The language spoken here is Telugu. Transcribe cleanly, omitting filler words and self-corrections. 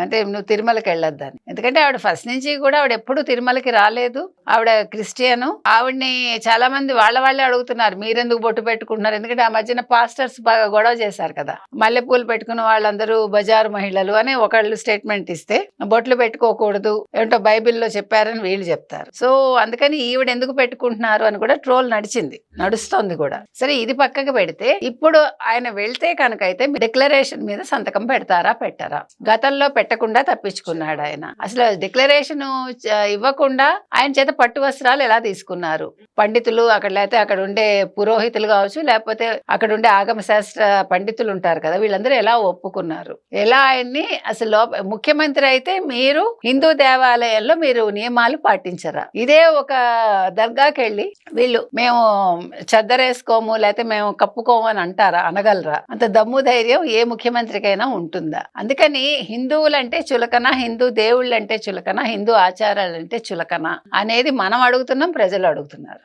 అంటే నువ్వు తిరుమలకి వెళ్ళొద్దని. ఎందుకంటే ఆవిడ ఫస్ట్ నుంచి కూడా ఆవిడ ఎప్పుడు తిరుమలకి రాలేదు. ఆవిడ క్రిస్టియను. ఆవిడ్ని చాలా మంది వాళ్ళే అడుగుతున్నారు, మీరెందుకు బొట్టు పెట్టుకుంటున్నారు? ఎందుకంటే ఆ మధ్యన పాస్టర్స్ బాగా గొడవ చేశారు కదా, మల్లెపూలు పెట్టుకున్న వాళ్ళందరూ బజారు మహిళలు అని ఒకళ్ళు స్టేట్మెంట్ ఇస్తే బొట్లు పెట్టుకోకూడదు ఏంటో బైబిల్లో చెప్పారని వీళ్ళు చెప్తారు. సో అందుకని ఈవిడ ఎందుకు పెట్టుకుంటున్నారు అని కూడా ట్రోల్ నడుస్తోంది కూడా. సరే, ఇది పక్కకి పెడితే ఇప్పుడు ఆయన వెళ్తే కనుకైతే డిక్లరేషన్ మీద సంతకం పెడతారా పెట్టారా? గతంలో పెట్టకుండా తప్పించుకున్నాడు ఆయన. అసలు డిక్లరేషన్ ఇవ్వకుండా ఆయన చేత పట్టు వస్త్రాలు ఎలా తీసుకున్నారు? పండితులు అక్కడ ఉండే పురోహితులు కావచ్చు, లేకపోతే అక్కడ ఉండే ఆగమ శాస్త్ర పండితులు ఉంటారు కదా, వీళ్ళందరూ ఎలా ఒప్పుకున్నారు? ఎలా ఆయన్ని అసలు ముఖ్యమంత్రి అయితే మీరు హిందూ దేవాలయాల్లో మీరు నియమాలు పాటించరా? ఇదే ఒక దర్గాకి వెళ్ళి వీళ్ళు మేము చెద్దరేసుకోము లేకపోతే మేము కప్పుకోము అని అంటారా? అనగలరా? అంత దమ్ము ధైర్యం ఏ ముఖ్యమంత్రికైనా ఉంటుందా? అందుకని హిందువులంటే చులకన, హిందూ దేవుళ్ళంటే చులకన, హిందూ ఆచారాలంటే చులకన అనేది మనం అడుగుతున్నాం, ప్రజలు అడుగుతున్నారు.